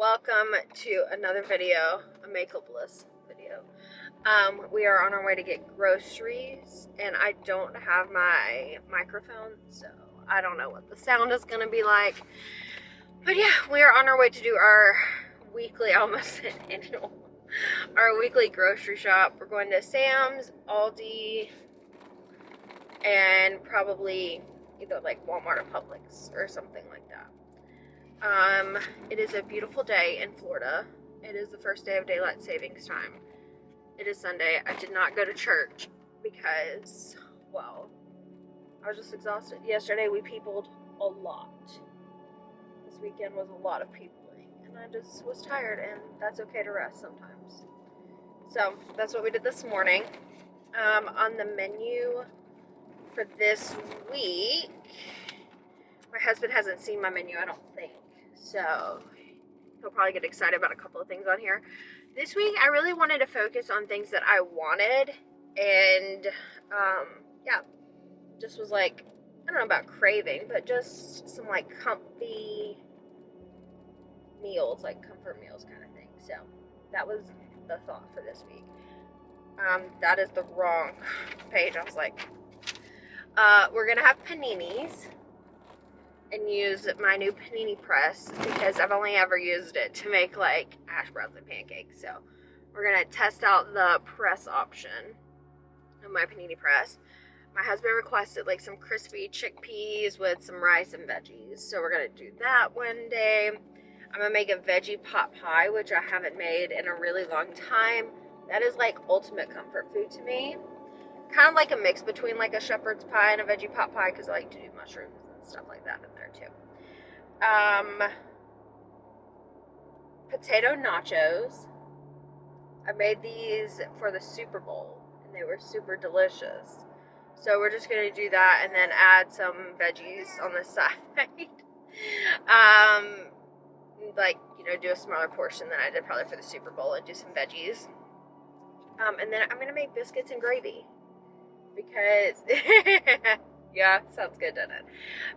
Welcome to another video, a makeup-less video. We are on our way to get groceries, and I don't have my microphone, so I don't know what the sound is going to be like. But yeah, we are on our way to do our weekly, almost annual, our weekly grocery shop. We're going to Sam's, Aldi, and probably either like Walmart or Publix or something like that. It is a beautiful day in Florida. It is the first day of daylight savings time. It is Sunday. I did not go to church because, well, I was just exhausted. Yesterday we peopled a lot. This weekend was a lot of peopling, and I just was tired, and that's okay to rest sometimes. So that's what we did this morning. On the menu for this week, my husband hasn't seen my menu, I don't think. So he'll probably get excited about a couple of things on here. This week, I really wanted to focus on things that I wanted. And, yeah, just was like, I don't know about craving, but just some, like, comfy meals, like comfort meals kind of thing. So that was the thought for this week. That is the wrong page. I was like, we're going to have paninis. And use my new panini press because I've only ever used it to make like hash browns and pancakes. So we're gonna test out the press option of my panini press. My husband requested like some crispy chickpeas with some rice and veggies. So we're gonna do that one day. I'm gonna make a veggie pot pie, which I haven't made in a really long time. That is like ultimate comfort food to me. Kind of like a mix between like a shepherd's pie and a veggie pot pie because I like to do mushrooms and stuff like that in there too. Potato nachos. I made these for the Super Bowl and they were super delicious. So we're just gonna do that and then add some veggies on the side. Like, you know, do a smaller portion than I did probably for the Super Bowl and do some veggies. And then I'm gonna make biscuits and gravy because yeah, sounds good, doesn't it?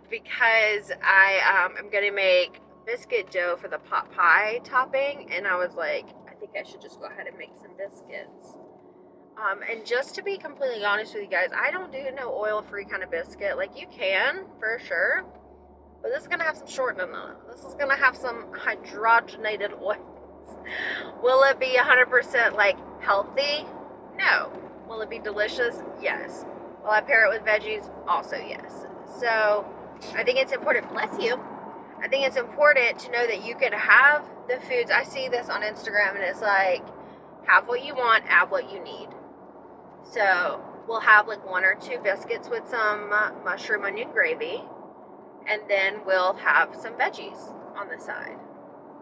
Because I am going to make biscuit dough for the pot pie topping, and I was like, I think I should just go ahead and make some biscuits. And just to be completely honest with you guys, I don't do no oil-free kind of biscuit. Like, you can, for sure, but this is going to have some shortening on it. This is going to have some hydrogenated oils. Will it be 100% like healthy? No. Will it be delicious? Yes. Will I pair it with veggies? Also yes. So I think it's important, bless you, I think it's important to know that you can have the foods. I see this on Instagram and it's like, have what you want, add what you need. So we'll have like 1 or 2 biscuits with some mushroom onion gravy, and then we'll have some veggies on the side,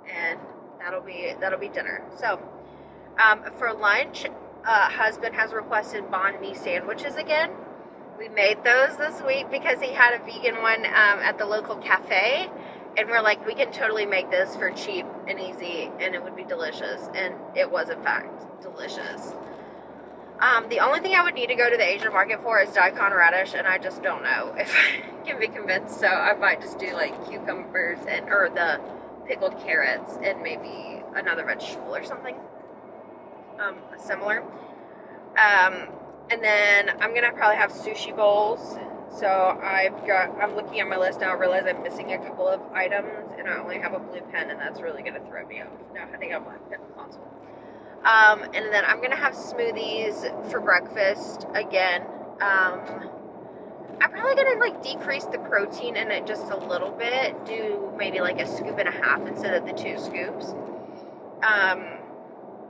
and that'll be dinner. So for lunch, husband has requested banh mi sandwiches again. We made those this week because he had a vegan one at the local cafe, and we're like, we can totally make this for cheap and easy, and it would be delicious, and it was in fact delicious. The only thing I would need to go to the Asian market for is daikon radish, and I just don't know if I can be convinced, so I might just do like cucumbers or the pickled carrots and maybe another vegetable or something similar. And then I'm gonna probably have sushi bowls. So I'm looking at my list now, I realize I'm missing a couple of items, and I only have a blue pen, and that's really gonna throw me off. No, I think I have a black pen console. And then I'm gonna have smoothies for breakfast again. I'm probably gonna like decrease the protein in it just a little bit, do maybe like a scoop and a half instead of the 2 scoops.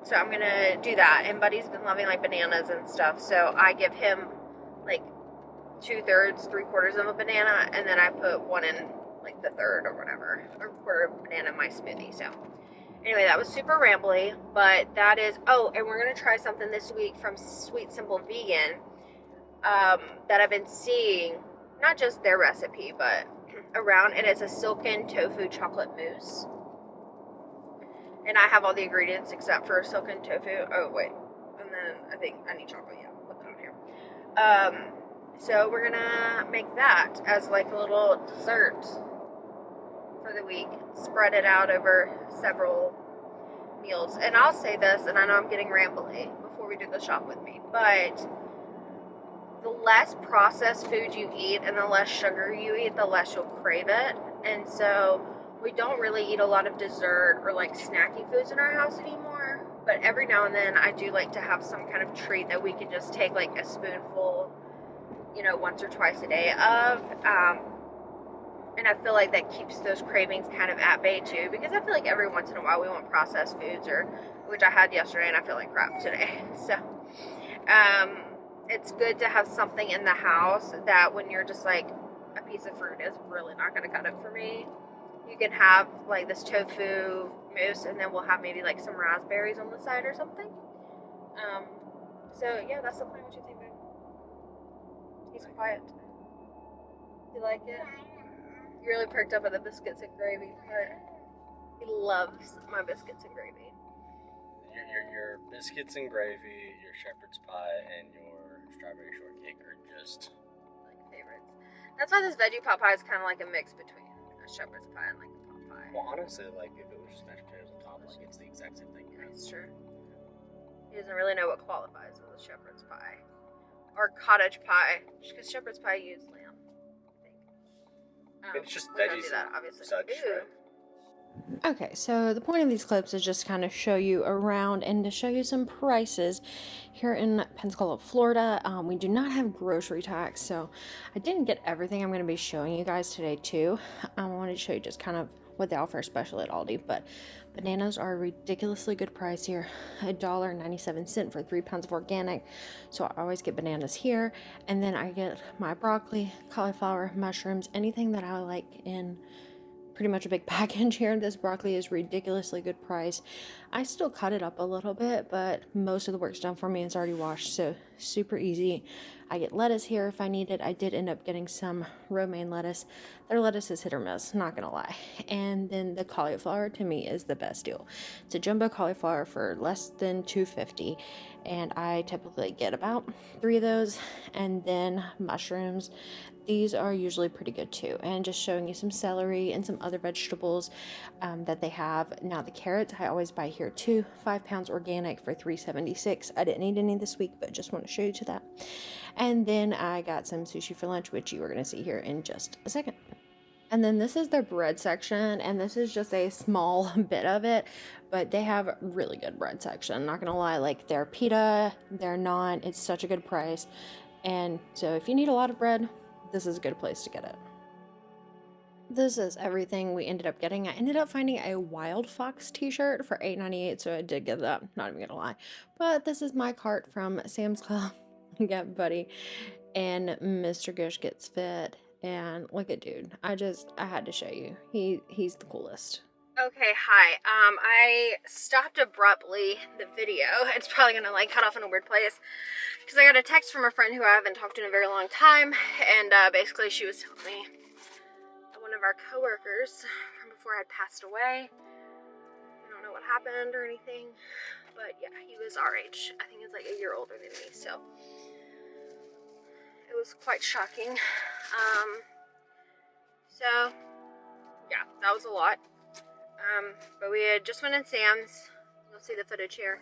So I'm gonna do that, and Buddy's been loving like bananas and stuff, so I give him like 2/3, 3/4 of a banana, and then I put 1 in like the third or whatever, or quarter of a banana in my smoothie. So anyway, that was super rambly, but that is, oh, and we're gonna try something this week from Sweet Simple Vegan that I've been seeing, not just their recipe, but around, and it's a silken tofu chocolate mousse. And I have all the ingredients except for silken tofu. Oh, wait. And then I think I need chocolate. Yeah, put that on here. So we're going to make that as like a little dessert for the week. Spread it out over several meals. And I'll say this, and I know I'm getting rambly before we do the shop with me, but the less processed food you eat and the less sugar you eat, the less you'll crave it. And so we don't really eat a lot of dessert or like snacky foods in our house anymore. But every now and then I do like to have some kind of treat that we can just take like a spoonful, you know, once or twice a day of. And I feel like that keeps those cravings kind of at bay too, because I feel like every once in a while we want processed foods, or which I had yesterday and I feel like crap today. So it's good to have something in the house that when you're just like, a piece of fruit is really not going to cut it for me. You can have like this tofu mousse, and then we'll have maybe like some raspberries on the side or something. So yeah, that's the plan. What you think, babe? He's quiet. You like it? You really perked up at the biscuits and gravy part. He loves my biscuits and gravy. Your biscuits and gravy, your shepherd's pie, and your strawberry shortcake are just like favorites. That's why this veggie pot pie is kind of like a mix between a shepherd's pie and like a pot pie. Well, honestly, like if it was just mashed potatoes on top, like it's the exact same thing. That's true. He doesn't really know what qualifies as a shepherd's pie or cottage pie, because shepherd's pie use lamb, I think. It's just we don't veggies do that, obviously. such, right? Okay, so the point of these clips is just kind of show you around and to show you some prices here in Pensacola, Florida. We do not have grocery tax, so I didn't get everything I'm going to be showing you guys today too. I wanted to show you just kind of what they offer, especially at Aldi, but bananas are a ridiculously good price here. $1.97 for 3 pounds of organic, so I always get bananas here. And then I get my broccoli, cauliflower, mushrooms, anything that I like in pretty much a big package here. This broccoli is ridiculously good price. I still cut it up a little bit, but most of the work's done for me. It's already washed, so super easy. I get lettuce here if I need it. I did end up getting some romaine lettuce. Their lettuce is hit or miss, not gonna lie. And then the cauliflower to me is the best deal. It's a jumbo cauliflower for less than $2.50, and I typically get about 3 of those. And then mushrooms, these are usually pretty good too. And just showing you some celery and some other vegetables that they have. Now the carrots I always buy here too, 5 pounds organic for $3.76. I didn't eat any this week, but just want to show you to that. And then I got some sushi for lunch, which you are going to see here in just a second. And then this is their bread section, and this is just a small bit of it, but they have really good bread section. Not gonna lie, like their pita, their naan, it's such a good price. And so if you need a lot of bread, this is a good place to get it. This is everything we ended up getting. I ended up finding a Wild Fox t-shirt for $8.98, so I did get that, not even gonna lie. But this is my cart from Sam's Club. Got Buddy and Mr. Gush Gets Fit. And look at dude, I had to show you. He's the coolest. Okay, hi. I stopped abruptly the video. It's probably gonna like cut off in a weird place because I got a text from a friend who I haven't talked to in a very long time, and basically she was telling me that one of our coworkers from before had passed away. I don't know what happened or anything, but yeah, he was our age. I think he's like a year older than me, so it was quite shocking. So yeah, that was a lot. But we had just went in Sam's. You'll see the footage here.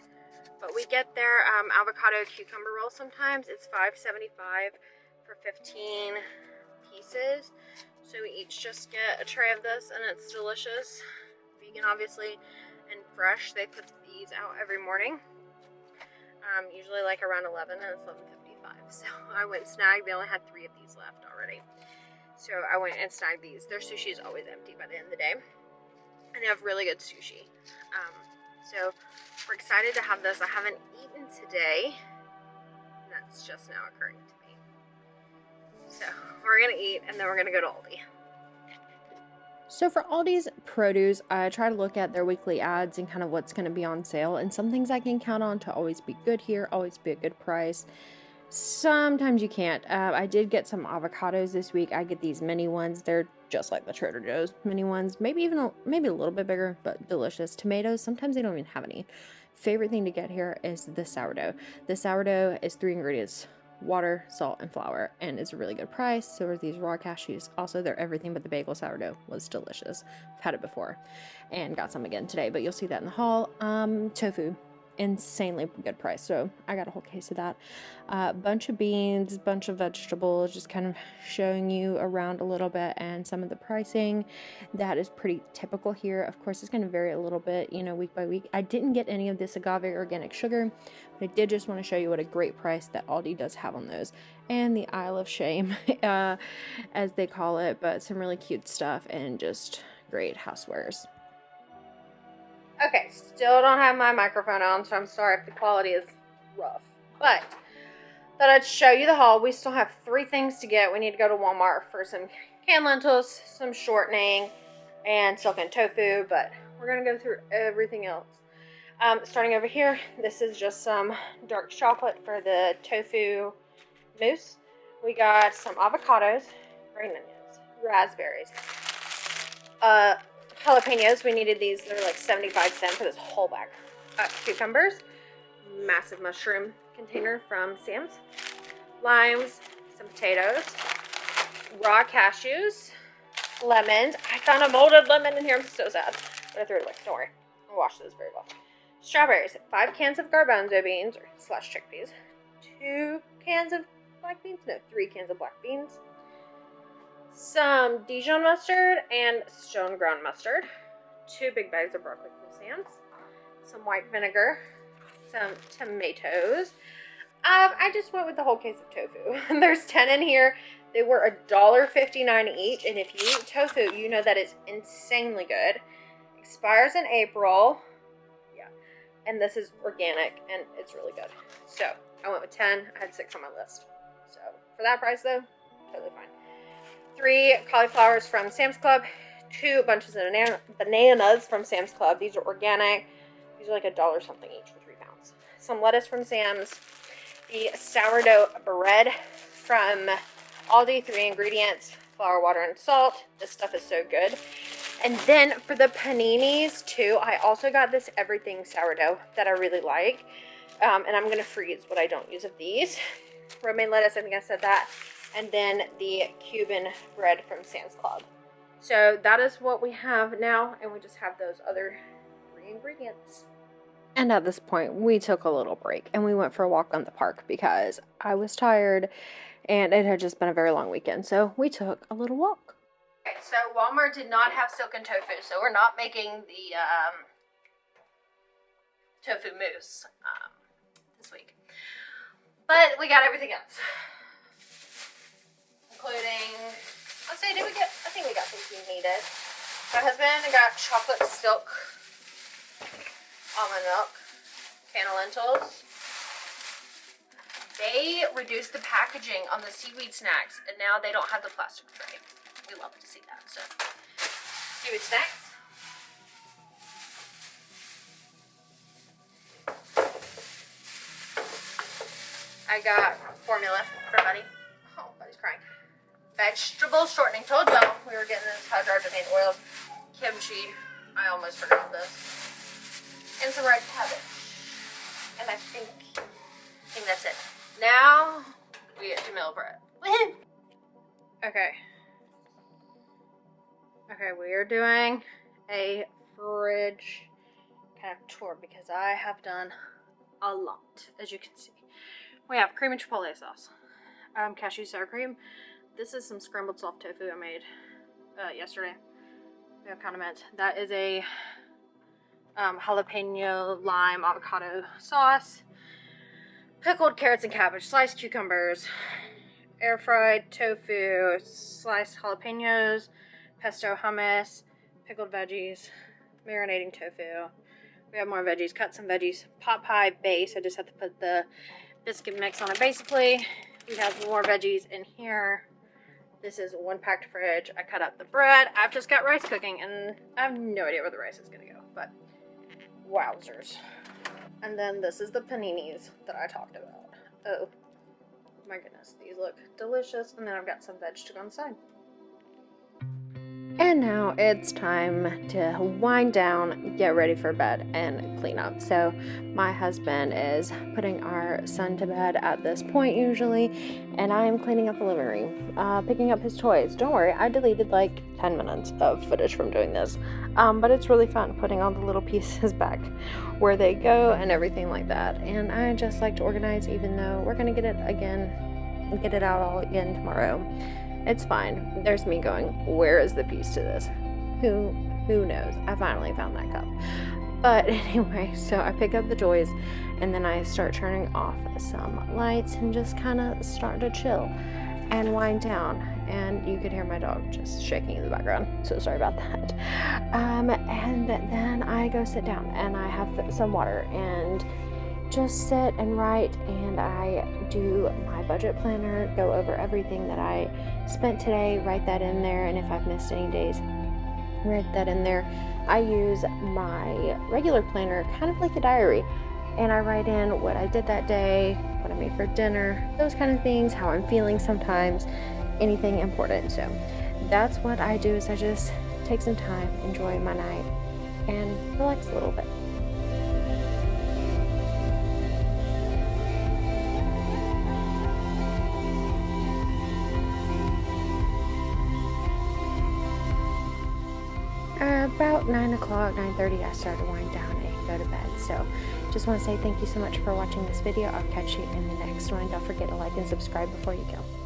But we get their avocado cucumber roll sometimes. It's $5.75 for 15 pieces. So we each just get a tray of this, and it's delicious. Vegan, obviously, and fresh. They put these out every morning. Usually like around 11, and it's 11:55. So I went and snagged. They only had 3 of these left already. So I went and snagged these. Their sushi is always empty by the end of the day. And they have really good sushi. So we're excited to have this. I haven't eaten today. And that's just now occurring to me. So we're going to eat, and then we're going to go to Aldi. So for Aldi's produce, I try to look at their weekly ads and kind of what's going to be on sale. And some things I can count on to always be good here, always be a good price. Sometimes you can't. I did get some avocados this week. I get these mini ones. They're just like the Trader Joe's mini ones. Maybe a little bit bigger, but delicious. Tomatoes, sometimes they don't even have any. Favorite thing to get here is the sourdough. The sourdough is 3 ingredients. water, salt, and flour, and it's a really good price. So are these raw cashews. Also, they're everything but the bagel sourdough was delicious. I've had it before and got some again today, but you'll see that in the haul. Tofu, insanely good price, so I got a whole case of that. Bunch of beans, bunch of vegetables, just kind of showing you around a little bit and some of the pricing that is pretty typical here. Of course, it's going to vary a little bit, you know, week by week. I didn't get any of this agave organic sugar, but I did just want to show you what a great price that Aldi does have on those, and the Isle of Shame as they call it, but some really cute stuff and just great housewares. Okay, still don't have my microphone on, so I'm sorry if the quality is rough. But thought I'd show you the haul. We still have 3 things to get. We need to go to Walmart for some canned lentils, some shortening, and silken tofu, but we're going to go through everything else. Starting over here, this is just some dark chocolate for the tofu mousse. We got some avocados, green onions, raspberries, jalapenos. We needed these. They're like 75 cents for this whole bag. Cucumbers, massive mushroom container from Sam's, limes, some potatoes, raw cashews, lemons. I found a molded lemon in here. I'm so sad, but I threw it away. Don't worry. I'll wash those very well. Strawberries, 5 cans of garbanzo beans or slash chickpeas, 2 cans of black beans, no, 3 cans of black beans, some Dijon mustard and stone ground mustard, 2 big bags of broccoli from Sam's, some white vinegar, some tomatoes. I just went with the whole case of tofu. There's 10 in here. They were $1.59 each, and if you eat tofu, you know that it's insanely good. Expires in April. Yeah, and this is organic, and it's really good. So I went with 10. I had 6 on my list. So for that price, though, totally fine. 3 cauliflowers from Sam's Club, 2 bunches of bananas from Sam's Club. These are organic. These are like $1 something each for 3 pounds. Some lettuce from Sam's. The sourdough bread from Aldi, 3 ingredients, flour, water, and salt. This stuff is so good. And then for the paninis too, I also got this everything sourdough that I really like. And I'm going to freeze what I don't use of these. Romaine lettuce, I think I said that. And then the Cuban bread from Sam's Club. So that is what we have now, and we just have those other 3 ingredients. And at this point, we took a little break and we went for a walk on the park because I was tired and it had just been a very long weekend. So we took a little walk. Okay, so Walmart did not have silken tofu, so we're not making the tofu mousse this week. But we got everything else. Including, I think we got things we needed. My husband got chocolate silk almond milk, can of lentils. They reduced the packaging on the seaweed snacks, and now they don't have the plastic tray. We love to see that. So, seaweed snacks. I got formula for Buddy. Oh, Buddy's crying. Vegetable shortening. Told y'all we were getting this hydrogenated oil. Kimchi. I almost forgot this. And some red cabbage. And I think that's it. Now we get to meal bread. Woohoo! Okay, we are doing a fridge kind of tour because I have done a lot, as you can see. We have cream and chipotle sauce, cashew sour cream. This is some scrambled soft tofu I made yesterday. We have condiments. That is a jalapeno lime avocado sauce, pickled carrots and cabbage, sliced cucumbers, air fried tofu, sliced jalapenos, pesto hummus, pickled veggies, marinating tofu. We have more veggies, cut some veggies, pot pie base. I just have to put the biscuit mix on it basically. We have more veggies in here. This is a 1-packed fridge. I cut up the bread. I've just got rice cooking and I have no idea where the rice is gonna go, but wowzers. And then this is the paninis that I talked about. Oh my goodness, these look delicious. And then I've got some veg to go on the side. And now it's time to wind down, get ready for bed, and clean up. So my husband is putting our son to bed at this point usually, and I am cleaning up the living room, picking up his toys. Don't worry, I deleted like 10 minutes of footage from doing this, but it's really fun putting all the little pieces back where they go and everything like that. And I just like to organize, even though we're gonna get it out all again tomorrow. It's fine. There's me going, where is the piece to this? Who knows? I finally found that cup. But anyway, so I pick up the toys and then I start turning off some lights and just kind of start to chill and wind down. And you could hear my dog just shaking in the background. So sorry about that. And then I go sit down and I have some water and just sit and write, and I do my budget planner, go over everything that I spent today, write that in there, and if I've missed any days, write that in there. I use my regular planner kind of like a diary, and I write in what I did that day, what I made for dinner, those kind of things, how I'm feeling sometimes, anything important. So that's what I do, is I just take some time, enjoy my night, and relax a little bit. About 9 o'clock, 9:30, I start to wind down and go to bed. So just want to say thank you so much for watching this video. I'll catch you in the next one. Don't forget to like and subscribe before you go.